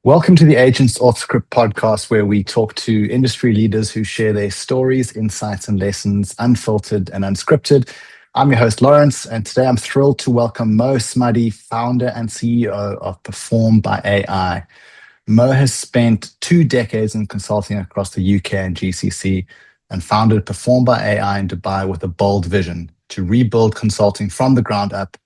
Welcome to the Aegance Offscript Podcast, where we talk to industry leaders who share their stories, insights, and lessons, unfiltered and unscripted. I'm your host, Lawrence, and today I'm thrilled to welcome Mo Smadi, founder and CEO of Perform by AI. Mo has spent 2 decades in consulting across the UK and GCC and founded Perform by AI in Dubai with a bold vision to rebuild consulting from the ground up,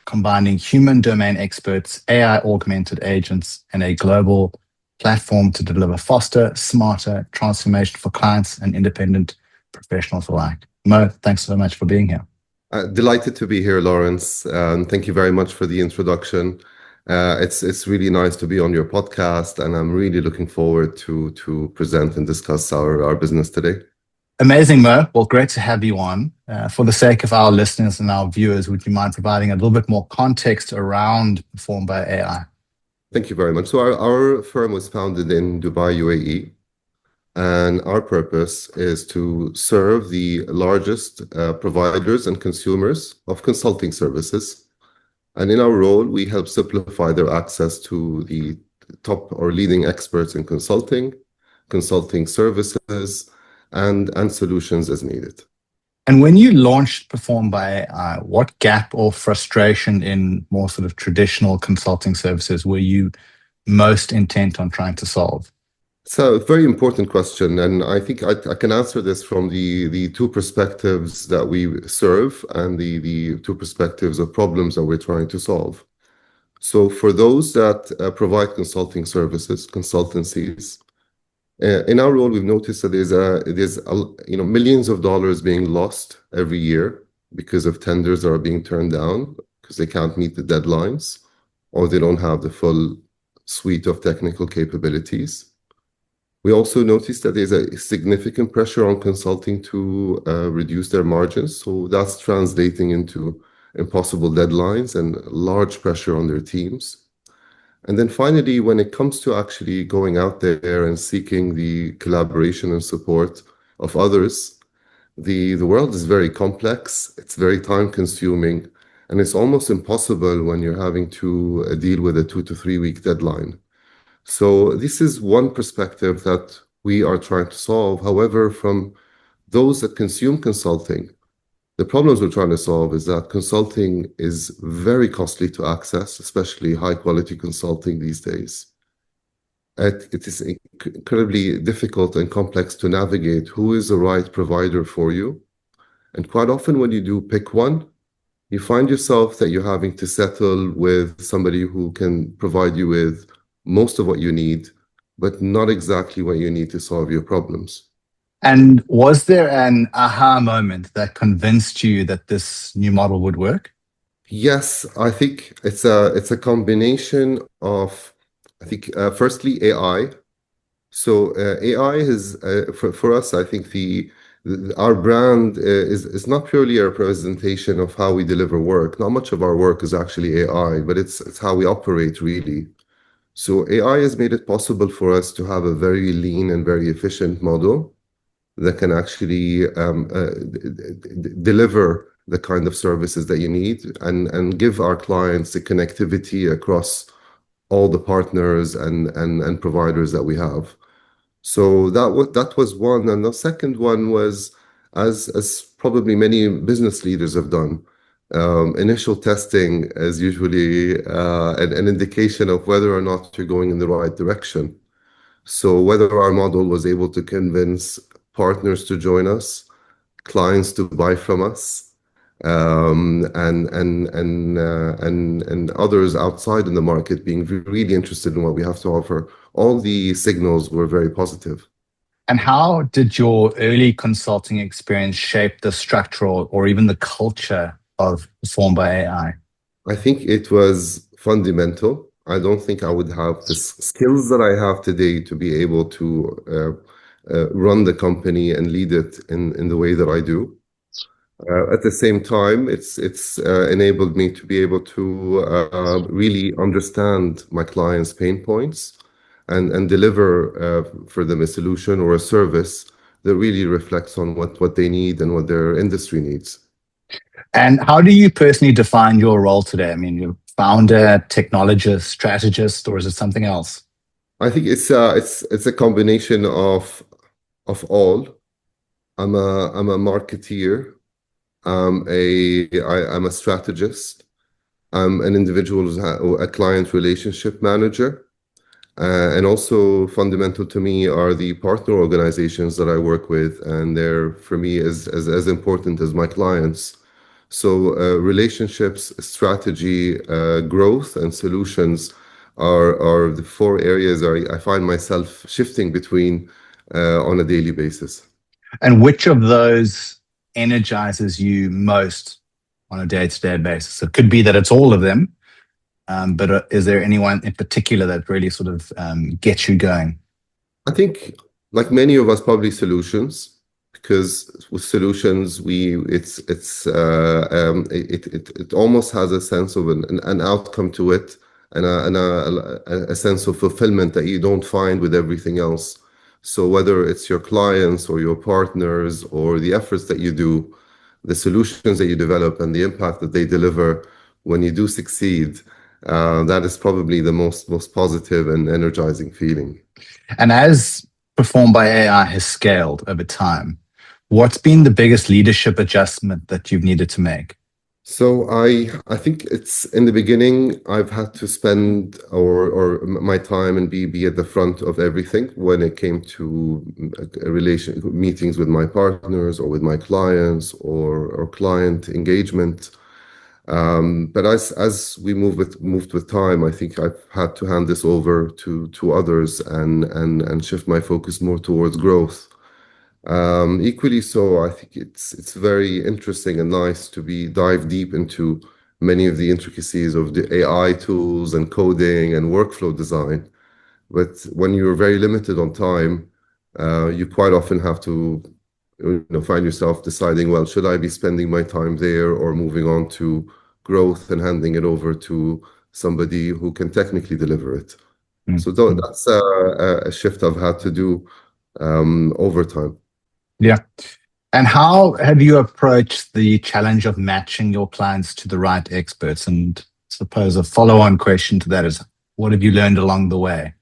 combining human domain experts, AI augmented agents, and a global platform to deliver faster, smarter transformation for clients and independent professionals alike. Mo, thanks so much for being here. Delighted to be here, Lawrence. Thank you very much for the introduction. It's really nice to be on your podcast, and I'm really looking forward to present and discuss our business today. Amazing, Mo. Well, great to have you on. For the sake of our listeners and our viewers, would you mind providing a little bit more context around Perform by AI? Thank you very much. So our firm was founded in Dubai, UAE, and our purpose is to serve the largest providers and consumers of consulting services. And in our role, we help simplify their access to the top or leading experts in consulting services, and solutions as needed. And when you launched Perform by AI, what gap or frustration in more sort of traditional consulting services were you most intent on trying to solve? So, a very important question, and I think I can answer this from the two perspectives that we serve and the two perspectives of problems that we're trying to solve. So, for those that provide consulting services, consultancies, in our role, we've noticed that there's millions of dollars being lost every year because of tenders that are being turned down because they can't meet the deadlines or they don't have the full suite of technical capabilities. We also noticed that there's a significant pressure on consulting to reduce their margins. So that's translating into impossible deadlines and large pressure on their teams. And then finally, when it comes to actually going out there and seeking the collaboration and support of others, the world is very complex, it's very time consuming, and it's almost impossible when you're having to deal with a 2 to 3 week deadline. So this is one perspective that we are trying to solve. However, from those that consume consulting, the problems we're trying to solve is that consulting is very costly to access, especially high quality consulting these days. It is incredibly difficult and complex to navigate who is the right provider for you. And quite often when you do pick one, you find yourself that you're having to settle with somebody who can provide you with most of what you need, but not exactly what you need to solve your problems. And was there an aha moment that convinced you that this new model would work? Yes, I think it's a combination of, firstly, AI. So AI is, for us, I think our brand is not purely a representation of how we deliver work. Not much of our work is actually AI, but it's how we operate, really. So AI has made it possible for us to have a very lean and very efficient model that can actually deliver the kind of services that you need and give our clients the connectivity across all the partners and providers that we have. So that was one. And the second one was, as probably many business leaders have done, initial testing is usually an indication of whether or not you're going in the right direction. So whether our model was able to convince partners to join us, clients to buy from us, and others outside in the market being really interested in what we have to offer. All the signals were very positive. And how did your early consulting experience shape the structural or even the culture of Perform by AI? I think it was fundamental. I don't think I would have the skills that I have today to be able to run the company and lead it in the way that I do. At the same time, it's enabled me to be able to really understand my clients' pain points and deliver for them a solution or a service that really reflects on what they need and what their industry needs. And how do you personally define your role today? I mean, you're founder, technologist, strategist, or is it something else? I think it's a combination of all. I'm a marketeer. I'm a strategist. I'm an individual who's a client relationship manager. And also fundamental to me are the partner organizations that I work with, and they're for me as important as my clients. So relationships, strategy, growth, and solutions are the four areas I find myself shifting between on a daily basis. And which of those energizes you most on a day-to-day basis? It could be that it's all of them, but is there anyone in particular that really sort of gets you going? I think, like many of us, probably solutions, because with solutions, it almost has a sense of an outcome to it, and a sense of fulfillment that you don't find with everything else. So whether it's your clients or your partners or the efforts that you do, the solutions that you develop and the impact that they deliver when you do succeed, that is probably the most positive and energizing feeling. And as performed by AI has scaled over time, what's been the biggest leadership adjustment that you've needed to make? So I think it's in the beginning I've had to spend or my time and be at the front of everything when it came to a relation meetings with my partners or with my clients or client engagement. But as we moved with time, I think I've had to hand this over to others and shift my focus more towards growth. Equally so, I think it's very interesting and nice to dive deep into many of the intricacies of the AI tools and coding and workflow design. But when you're very limited on time, you quite often have to, find yourself deciding, well, should I be spending my time there or moving on to growth and handing it over to somebody who can technically deliver it? So Mm. that's a shift I've had to do over time. Yeah. And how have you approached the challenge of matching your clients to the right experts? And suppose a follow-on question to that is, what have you learned along the way?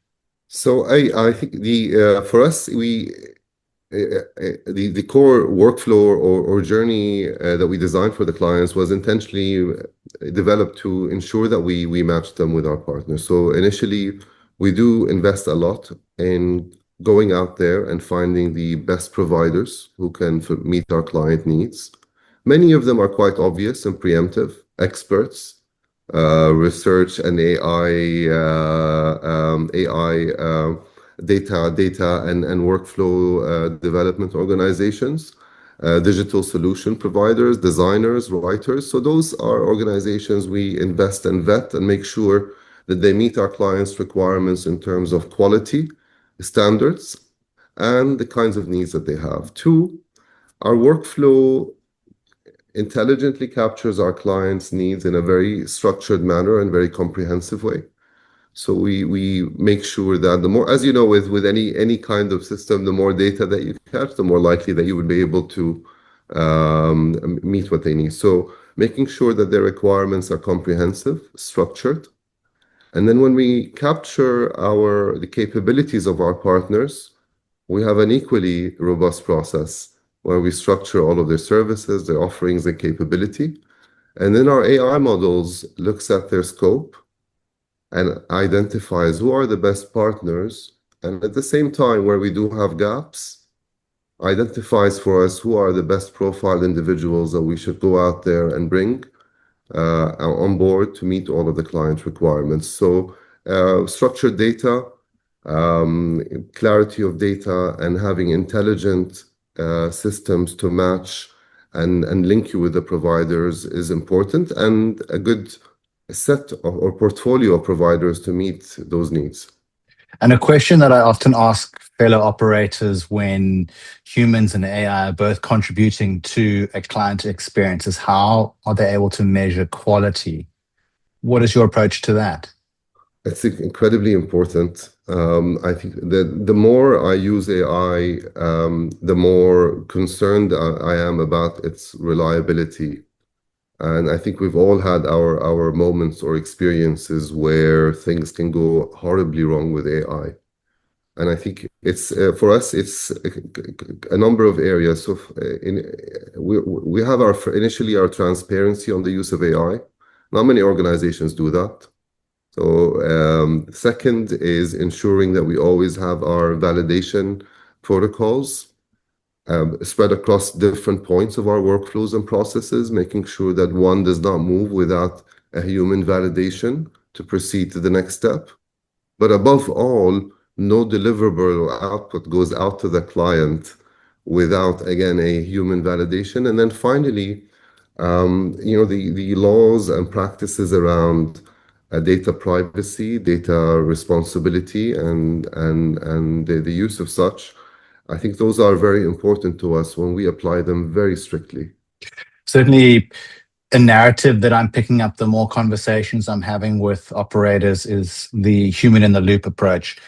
So I think the for us the core workflow or journey that we designed for the clients was intentionally developed to ensure that we match them with our partners. So initially, we do invest a lot in going out there and finding the best providers who can meet our client needs. Many of them are quite obvious and preemptive experts, research and AI data and workflow development organizations, digital solution providers, designers, writers. So those are organizations we invest and vet and make sure that they meet our clients' requirements in terms of quality, standards, and the kinds of needs that they have. Two, our workflow intelligently captures our clients' needs in a very structured manner and very comprehensive way. So we make sure that the more, as you know, with any kind of system, the more data that you catch, the more likely that you would be able to meet what they need. So making sure that their requirements are comprehensive, structured, and then when we capture the capabilities of our partners, we have an equally robust process where we structure all of their services, their offerings, their capability, and then our AI models looks at their scope and identifies who are the best partners, and at the same time, where we do have gaps, identifies for us who are the best profiled individuals that we should go out there and bring on board to meet all of the client requirements. So structured data, clarity of data, and having intelligent systems to match and link you with the providers is important, and a good set or portfolio of providers to meet those needs. And a question that I often ask fellow operators when humans and AI are both contributing to a client experience is, how are they able to measure quality? What is your approach to that? It's incredibly important. I think that the more I use AI, the more concerned I am about its reliability. And I think we've all had our moments or experiences where things can go horribly wrong with AI. And I think it's for us, it's a number of areas. So we have initially our transparency on the use of AI. Not many organizations do that. So second is ensuring that we always have our validation protocols spread across different points of our workflows and processes, making sure that one does not move without a human validation to proceed to the next step. But above all, no deliverable or output goes out to the client without, again, a human validation. And then finally, the laws and practices around data privacy, data responsibility, and the use of such, I think those are very important to us when we apply them very strictly. Certainly, a narrative that I'm picking up the more conversations I'm having with operators is the human in the loop approach.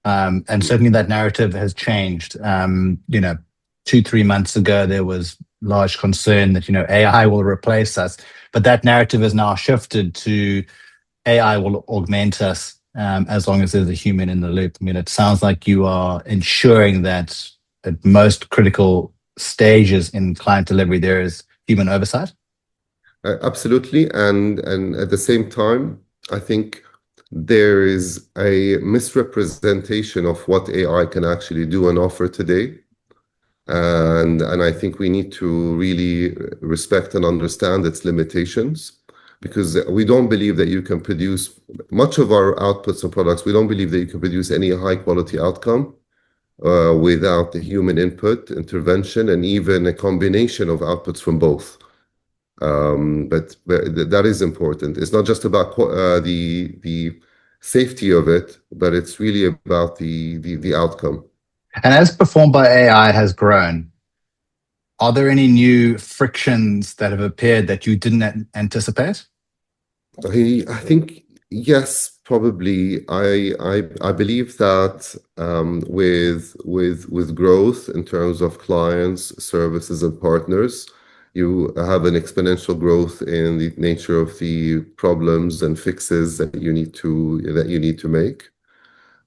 And certainly that narrative has changed. 2-3 months ago, there was large concern that, AI will replace us. But that narrative has now shifted to AI will augment us as long as there's a human in the loop. I mean, it sounds like you are ensuring that at most critical stages in client delivery, there is human oversight. Absolutely. And at the same time, I think there is a misrepresentation of what AI can actually do and offer today. And I think we need to really respect and understand its limitations, because we don't believe that you can produce much of our outputs and products. We don't believe that you can produce any high quality outcome without the human input, intervention, and even a combination of outputs from both. But that is important. It's not just about the safety of it, but it's really about the outcome. And as performed by AI has grown, are there any new frictions that have appeared that you didn't anticipate? I think yes, probably. I believe that with growth in terms of clients, services, and partners, you have an exponential growth in the nature of the problems and fixes that you need to make.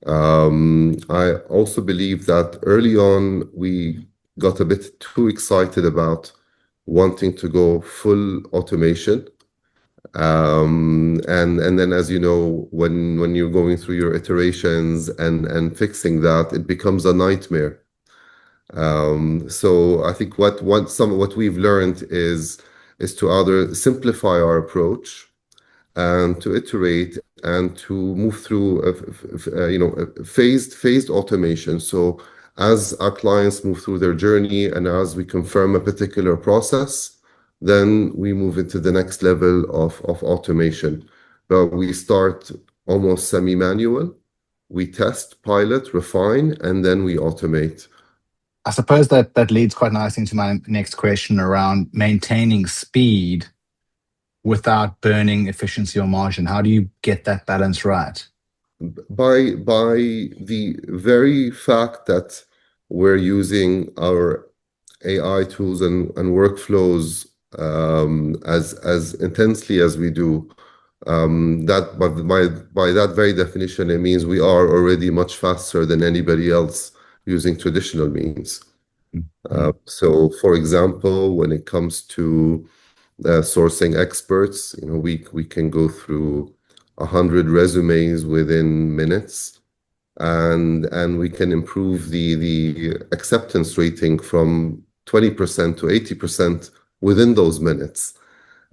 I also believe that early on we got a bit too excited about wanting to go full automation. And then, as you know, when you're going through your iterations and fixing that, it becomes a nightmare. So I think what we've learned is to either simplify our approach and to iterate and to move through a phased automation. So as our clients move through their journey and as we confirm a particular process, then we move into the next level of automation. But we start almost semi-manual. We test, pilot, refine, and then we automate. I suppose that leads quite nicely into my next question around maintaining speed without burning efficiency or margin. How do you get that balance right? By the very fact that we're using our AI tools and workflows as intensely as we do, that by that very definition, it means we are already much faster than anybody else using traditional means. So, for example, when it comes to sourcing experts, we can go through 100 resumes within minutes, and we can improve the acceptance rating from 20% to 80% within those minutes.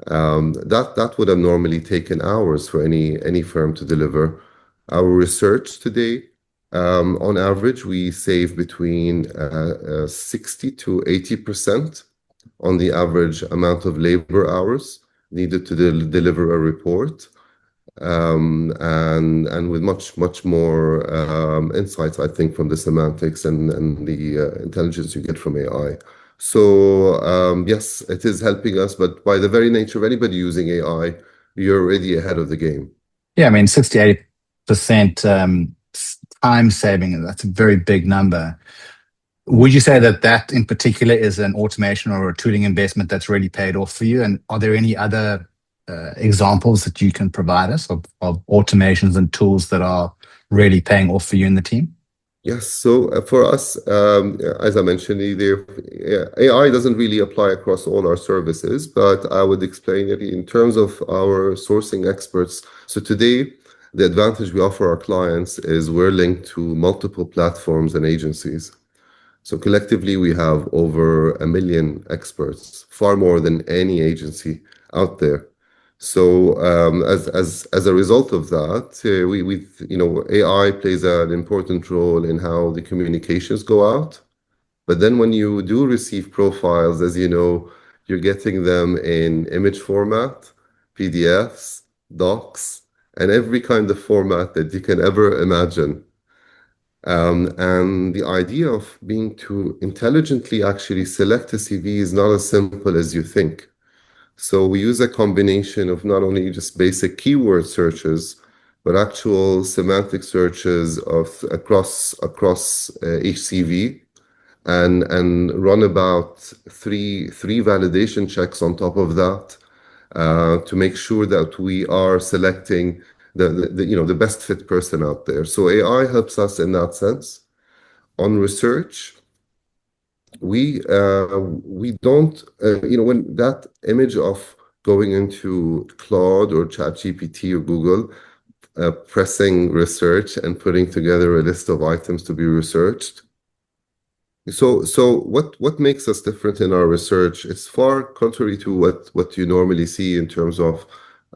That would have normally taken hours for any firm to deliver. Our research today, on average, we save between 60 to 80% on the average amount of labor hours needed to deliver a report, and with much more insights, I think, from the semantics and the intelligence you get from AI. So yes, it is helping us, but by the very nature of anybody using AI, you're already ahead of the game. Yeah, I mean, 68% time saving, that's a very big number. Would you say that in particular is an automation or a tooling investment that's really paid off for you? And are there any other examples that you can provide us of automations and tools that are really paying off for you and the team? Yes, so for us, as I mentioned, AI doesn't really apply across all our services, but I would explain it in terms of our sourcing experts. So today, the advantage we offer our clients is we're linked to multiple platforms and agencies. So collectively, we have over 1 million experts, far more than any agency out there. So as a result of that, we AI plays an important role in how the communications go out. But then when you do receive profiles, as you know, you're getting them in image format, PDFs, docs, and every kind of format that you can ever imagine. And the idea of being to intelligently actually select a CV is not as simple as you think. So we use a combination of not only just basic keyword searches, but actual semantic searches of across each CV, and run about three validation checks on top of that, to make sure that we are selecting the best fit person out there. So AI helps us in that sense. On research, we don't when that image of going into Claude or ChatGPT or Google, pressing research and putting together a list of items to be researched. So what makes us different in our research? It's far contrary to what you normally see in terms of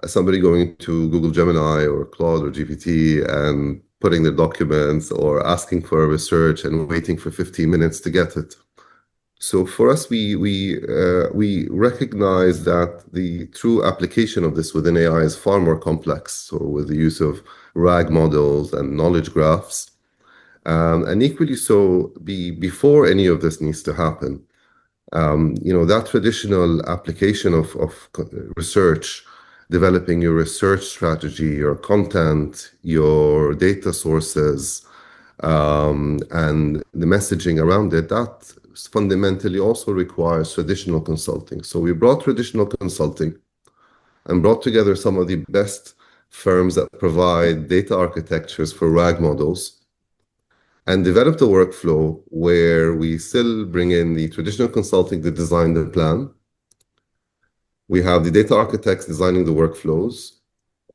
somebody going to Google Gemini or Claude or GPT and putting their documents or asking for a research and waiting for 15 minutes to get it. So for us, we recognize that the true application of this within AI is far more complex. So with the use of RAG models and knowledge graphs, and equally so, before any of this needs to happen, that traditional application of research, developing your research strategy, your content, your data sources, and the messaging around it, that fundamentally also requires traditional consulting. So we brought traditional consulting and brought together some of the best firms that provide data architectures for RAG models and developed a workflow where we still bring in the traditional consulting to design the plan. We have the data architects designing the workflows.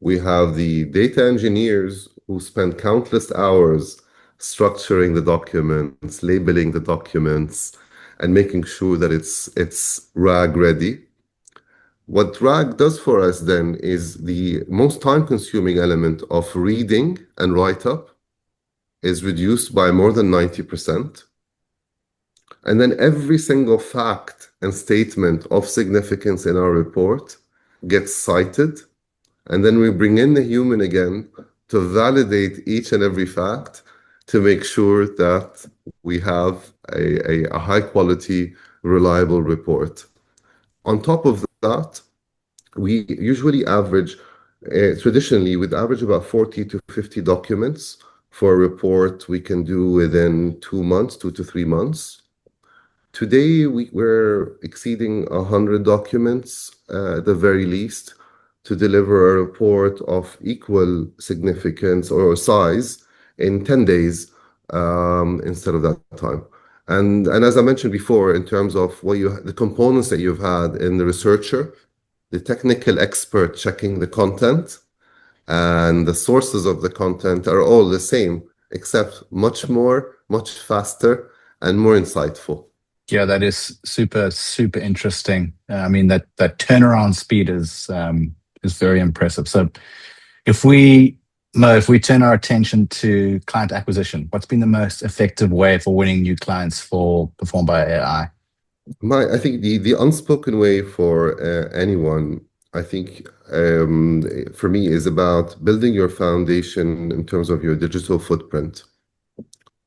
We have the data engineers who spend countless hours structuring the documents, labeling the documents, and making sure that it's RAG ready. What RAG does for us then is the most time-consuming element of reading and write-up is reduced by more than 90%. And then every single fact and statement of significance in our report gets cited. And then we bring in the human again to validate each and every fact to make sure that we have a high quality, reliable report. On top of that, we usually traditionally, we'd average about 40 to 50 documents for a report we can do within 2 months, 2 to 3 months. Today, we're exceeding 100 documents at the very least to deliver a report of equal significance or size in 10 days, instead of that time. And as I mentioned before, in terms of the components that you've had in the researcher, the technical expert checking the content, and the sources of the content are all the same, except much more, much faster, and more insightful. Yeah, that is super, super interesting. I mean, that turnaround speed is very impressive. So if we turn our attention to client acquisition, what's been the most effective way for winning new clients performed by AI? I think the unspoken way for anyone, I think, for me, is about building your foundation in terms of your digital footprint.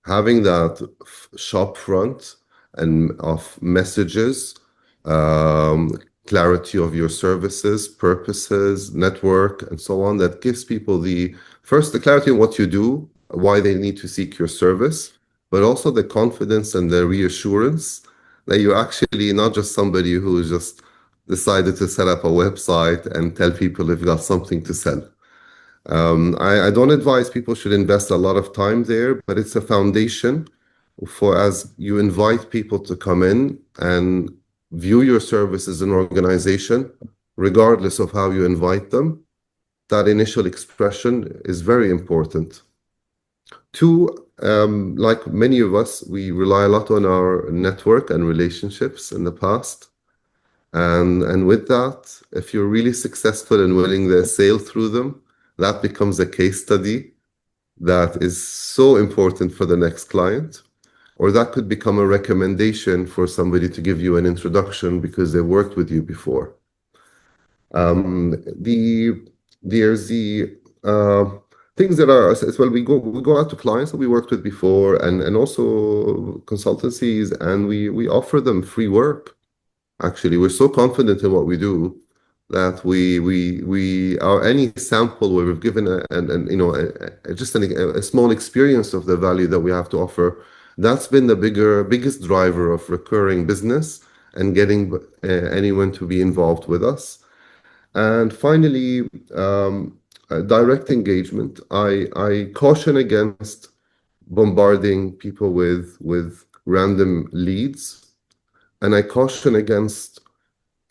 Having that shop front and of messages, clarity of your services, purposes, network, and so on, that gives people the clarity on what you do, why they need to seek your service, but also the confidence and the reassurance that you're actually not just somebody who just decided to set up a website and tell people they've got something to sell. I don't advise people should invest a lot of time there, but it's a foundation for as you invite people to come in and view your service as an organization, regardless of how you invite them. That initial expression is very important. Two, like many of us, we rely a lot on our network and relationships in the past. And with that, if you're really successful in winning the sale through them, that becomes a case study that is so important for the next client. Or that could become a recommendation for somebody to give you an introduction because they worked with you before. There's the things that are as well. We go out to clients that we worked with before, and also consultancies, and we offer them free work. Actually, we're so confident in what we do that we are any sample where we've given just a small experience of the value that we have to offer. That's been the biggest driver of recurring business and getting anyone to be involved with us. And finally, direct engagement. I caution against bombarding people with random leads, and I caution against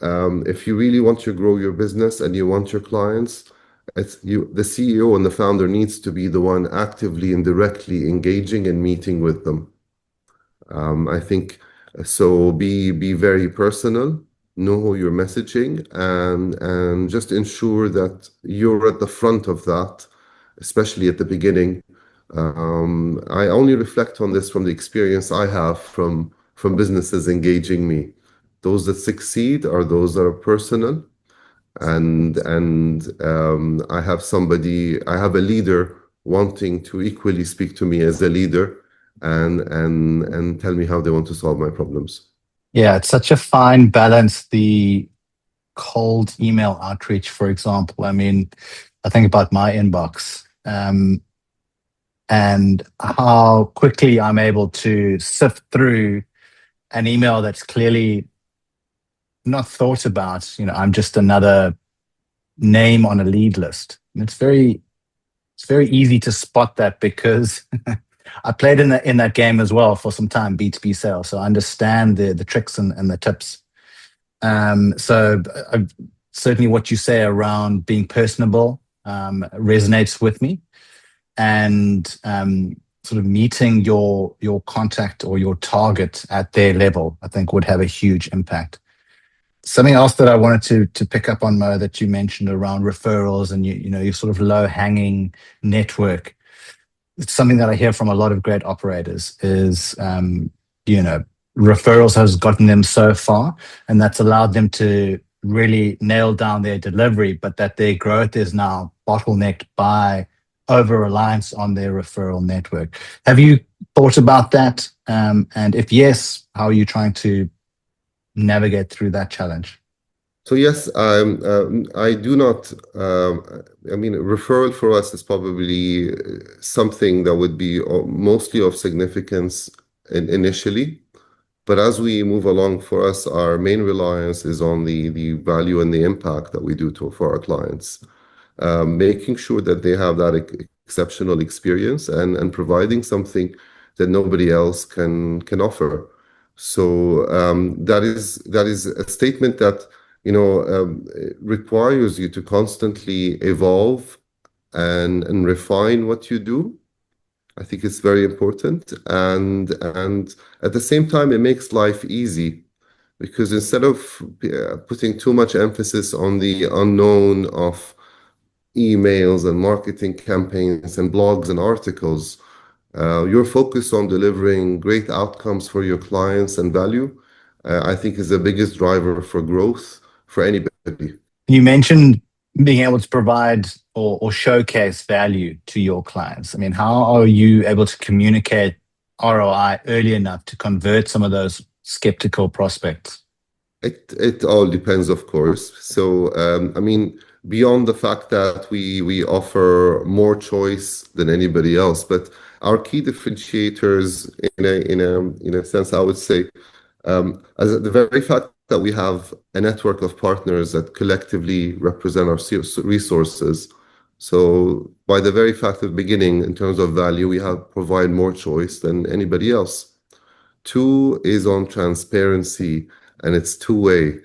if you really want to grow your business and you want your clients, the CEO and the founder needs to be the one actively and directly engaging and meeting with them. I think so. Be very personal. Know who you're messaging, and just ensure that you're at the front of that, especially at the beginning. I only reflect on this from the experience I have from businesses engaging me. Those that succeed are those that are personal, and I have a leader wanting to equally speak to me as a leader, and tell me how they want to solve my problems. Yeah, it's such a fine balance, the cold email outreach, for example. I mean, I think about my inbox, and how quickly I'm able to sift through an email that's clearly not thought about. I'm just another name on a lead list. And it's very easy to spot that because I played in that game as well for some time, B2B sales. So I understand the tricks and the tips. So certainly what you say around being personable resonates with me, and sort of meeting your contact or your target at their level, I think would have a huge impact. Something else that I wanted to pick up on, Mo, that you mentioned around referrals and your sort of low-hanging network. It's something that I hear from a lot of great operators is, referrals has gotten them so far, and that's allowed them to really nail down their delivery, but that their growth is now bottlenecked by over-reliance on their referral network. Have you thought about that? And if yes, how are you trying to navigate through that challenge? So yes, I do not. Referral for us is probably something that would be mostly of significance initially, but as we move along, for us, our main reliance is on the value and the impact that we do for our clients, making sure that they have that exceptional experience and providing something that nobody else can offer. So that is a statement that requires you to constantly evolve and refine what you do. I think it's very important, and at the same time, it makes life easy because instead of putting too much emphasis on the unknown of emails and marketing campaigns and blogs and articles, your focus on delivering great outcomes for your clients and value, I think, is the biggest driver for growth for anybody. You mentioned being able to provide or showcase value to your clients. I mean, how are you able to communicate ROI early enough to convert some of those skeptical prospects? It all depends, of course. So, beyond the fact that we offer more choice than anybody else, but our key differentiators, in a sense, I would say, as the very fact that we have a network of partners that collectively represent our resources, So by the very fact of beginning, in terms of value, we have provide more choice than anybody else. Two is on transparency, and it's two-way.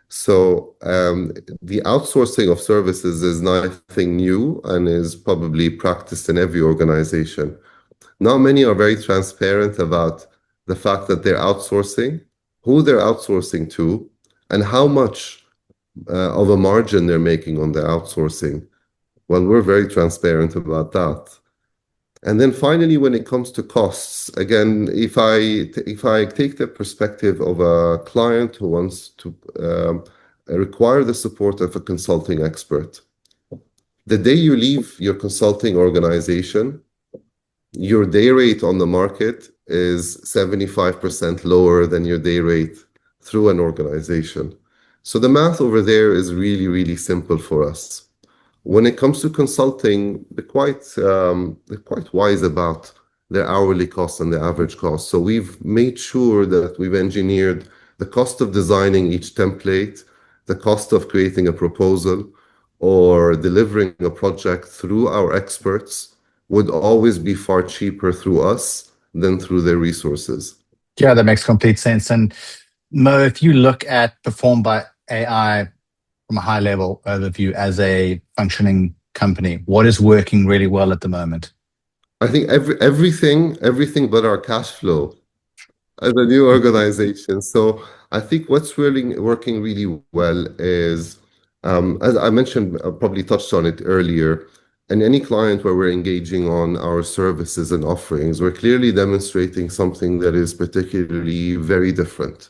So the outsourcing of services is nothing new and is probably practiced in every organization. Not many are very transparent about the fact that they're outsourcing, who they're outsourcing to, and how much of a margin they're making on the outsourcing. Well, we're very transparent about that. And then finally, when it comes to costs, again, if I take the perspective of a client who wants to require the support of a consulting expert, the day you leave your consulting organization, your day rate on the market is 75% lower than your day rate through an organization. So the math over there is really, really simple for us. When it comes to consulting, they're quite wise about their hourly costs and the average cost. So we've made sure that we've engineered the cost of designing each template, the cost of creating a proposal, or delivering a project through our experts would always be far cheaper through us than through their resources. Yeah, that makes complete sense. And Mo, if you look at Performed by AI from a high level overview as a functioning company, what is working really well at the moment? I think everything but our cash flow as a new organization. So I think what's really working really well is, as I mentioned, I probably touched on it earlier, and any client where we're engaging on our services and offerings, we're clearly demonstrating something that is particularly very different.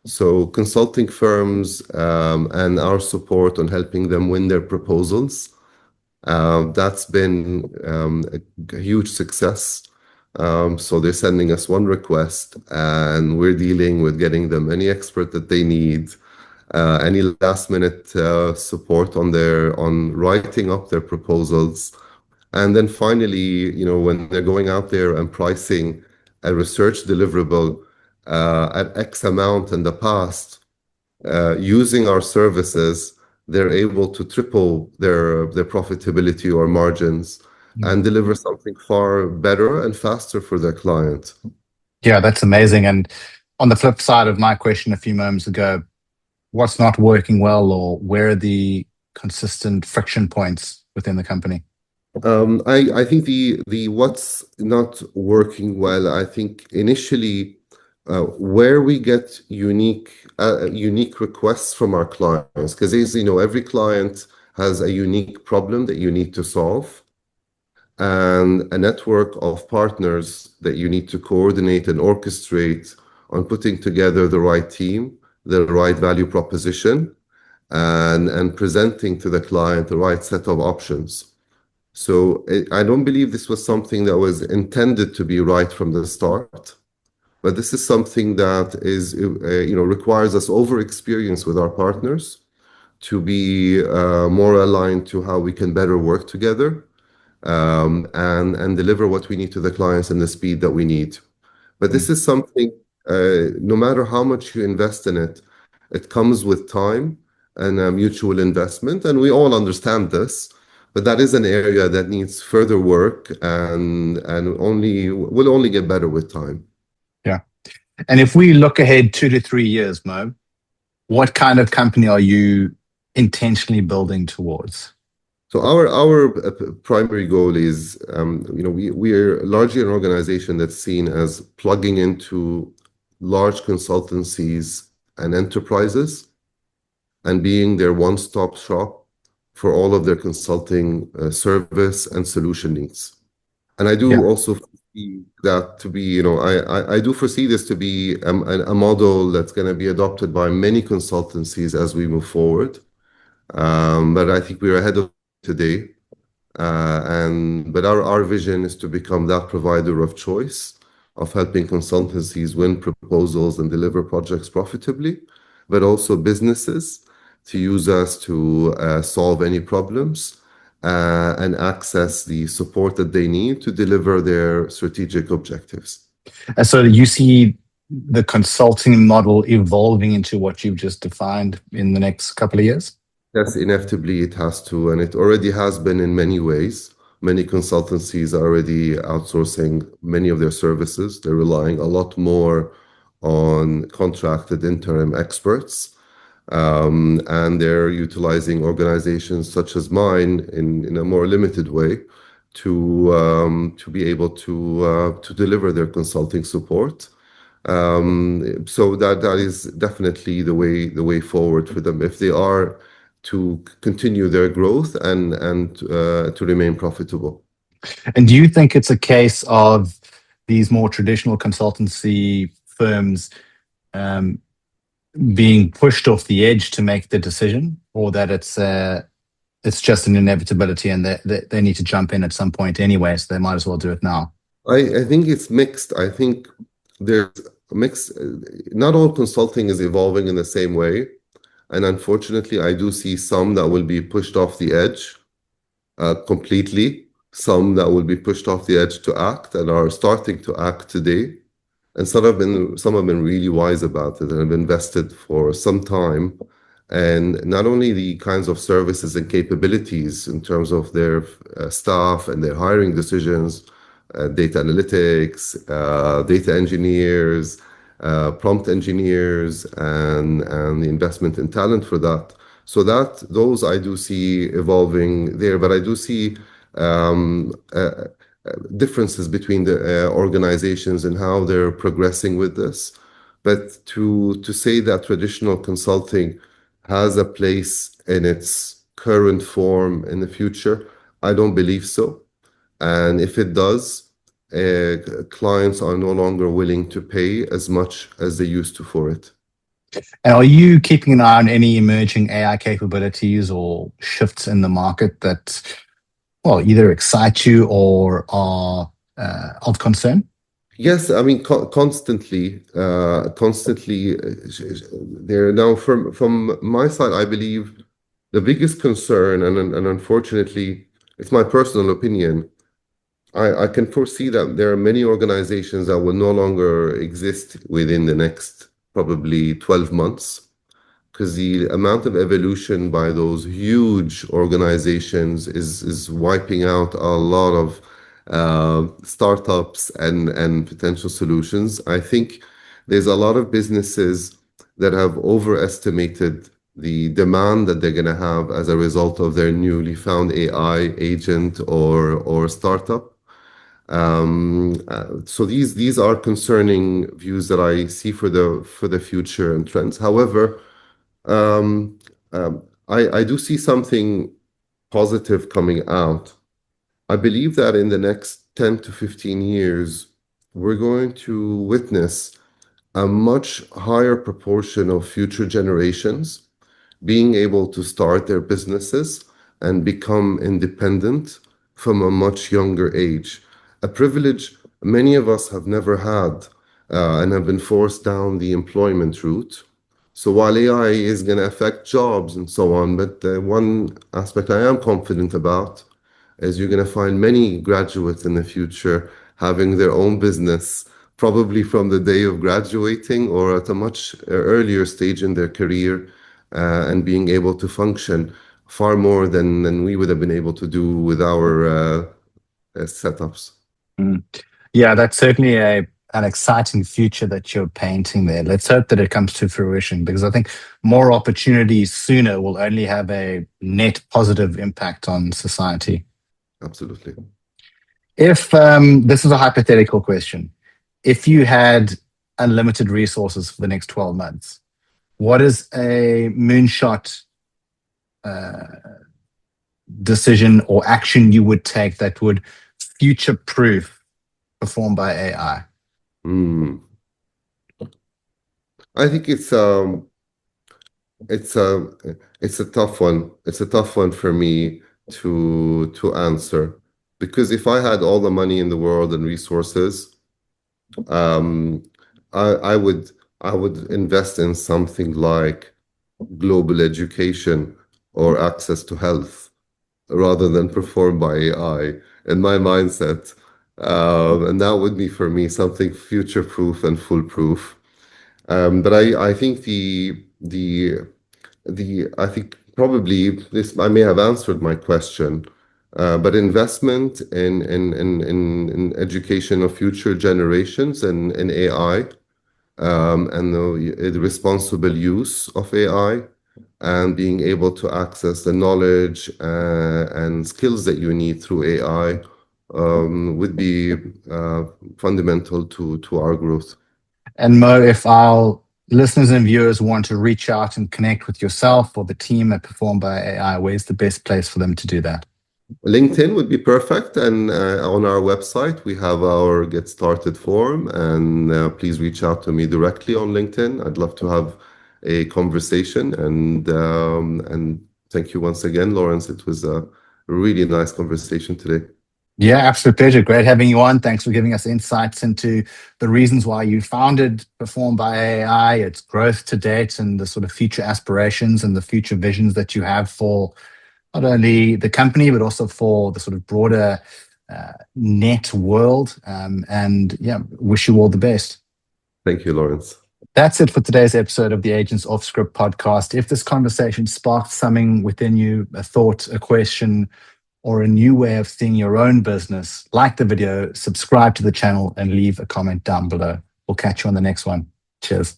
So consulting firms and our support on helping them win their proposals, that's been a huge success. So they're sending us one request, and we're dealing with getting them any expert that they need, any last minute support on writing up their proposals. And then finally, when they're going out there and pricing a research deliverable at X amount in the past, using our services, they're able to triple their profitability or margins and deliver something far better and faster for their client. Yeah, that's amazing. And on the flip side of my question a few moments ago, what's not working well, or where are the consistent friction points within the company? I think the what's not working well, I think initially where we get unique requests from our clients, because every client has a unique problem that you need to solve, and a network of partners that you need to coordinate and orchestrate on putting together the right team, the right value proposition, and presenting to the client the right set of options. So I don't believe this was something that was intended to be right from the start, but this is something that is requires us over experience with our partners to be more aligned to how we can better work together, and deliver what we need to the clients in the speed that we need. But this is something, no matter how much you invest in it, it comes with time and a mutual investment, and we all understand this. But that is an area that needs further work, and will only get better with time. Yeah. And if we look ahead 2 to 3 years, Mo, what kind of company are you intentionally building towards? So our primary goal is, we're largely an organization that's seen as plugging into large consultancies and enterprises and being their one-stop shop for all of their consulting service and solution needs. And I do also foresee that to be, I do foresee this to be a model that's going to be adopted by many consultancies as we move forward. But I think we're ahead of today. But our vision is to become that provider of choice of helping consultancies win proposals and deliver projects profitably, but also businesses to use us to solve any problems and access the support that they need to deliver their strategic objectives. And so you see the consulting model evolving into what you've just defined in the next couple of years? Yes, inevitably it has to, and it already has been in many ways. Many consultancies are already outsourcing many of their services. They're relying a lot more on contracted interim experts, and they're utilizing organizations such as mine in a more limited way to be able to deliver their consulting support. So that is definitely the way forward for them if they are to continue their growth and to remain profitable. And do you think it's a case of these more traditional consultancy firms um, being pushed off the edge to make the decision, or that it's just an inevitability and they need to jump in at some point anyway, so they might as well do it now? I think it's mixed. I think there's a mix. Not all consulting is evolving in the same way. And unfortunately, I do see some that will be pushed off the edge completely, some that will be pushed off the edge to act and are starting to act today. And some have been really wise about it and have invested for some time. And not only the kinds of services and capabilities in terms of their staff and their hiring decisions, data analytics, data engineers, prompt engineers, and the investment in talent for that. So that those I do see evolving there, but I do see differences between the organizations and how they're progressing with this. But to say that traditional consulting has a place in its current form in the future, I don't believe so. And if it does, clients are no longer willing to pay as much as they used to for it. And are you keeping an eye on any emerging AI capabilities or shifts in the market that, well, either excite you or are of concern? Yes, I mean constantly. There now, from my side, I believe the biggest concern, and unfortunately, it's my personal opinion. I can foresee that there are many organizations that will no longer exist within the next probably 12 months because the amount of evolution by those huge organizations is wiping out a lot of startups and potential solutions. I think there's a lot of businesses that have overestimated the demand that they're going to have as a result of their newly found AI agent or startup. So these are concerning views that I see for the future and trends. However, um, I do see something positive coming out. I believe that in the next 10 to 15 years, we're going to witness a much higher proportion of future generations being able to start their businesses and become independent from a much younger age. A privilege many of us have never had and have been forced down the employment route. So while AI is going to affect jobs and so on, but one aspect I am confident about is you're going to find many graduates in the future having their own business, probably from the day of graduating or at a much earlier stage in their career, and being able to function far more than we would have been able to do with our setups. Mm. Yeah, that's certainly an exciting future that you're painting there. Let's hope that it comes to fruition, because I think more opportunities sooner will only have a net positive impact on society. Absolutely. If this is a hypothetical question, if you had unlimited resources for the next 12 months, what is a moonshot decision or action you would take that would future proof performed by AI? Mm. I think it's a it's a tough one. It's a tough one for me to answer because if I had all the money in the world and resources, um, I would invest in something like global education or access to health rather than performed by AI in my mindset. And that would be for me something future-proof and foolproof. But I think the I think probably this, I may have answered my question, but investment in education of future generations and in AI, and the responsible use of AI, and being able to access the knowledge and skills that you need through AI would be fundamental to our growth. And Mo, if our listeners and viewers want to reach out and connect with yourself or the team at Perform by AI, where's the best place for them to do that? LinkedIn would be perfect, and on our website we have our Get Started form, and please reach out to me directly on LinkedIn. I'd love to have a conversation, and thank you once again, Lawrence. It was a really nice conversation today. Yeah, absolute pleasure. Great having you on. Thanks for giving us insights into the reasons why you founded Perform by AI, its growth to date, and the sort of future aspirations and the future visions that you have for not only the company, but also for the sort of broader net world. And yeah, wish you all the best. Thank you, Lawrence. That's it for today's episode of the Aegance Offscript Podcast. If this conversation sparked something within you, a thought, a question, or a new way of seeing your own business, like the video, subscribe to the channel, and leave a comment down below. We'll catch you on the next one. Cheers.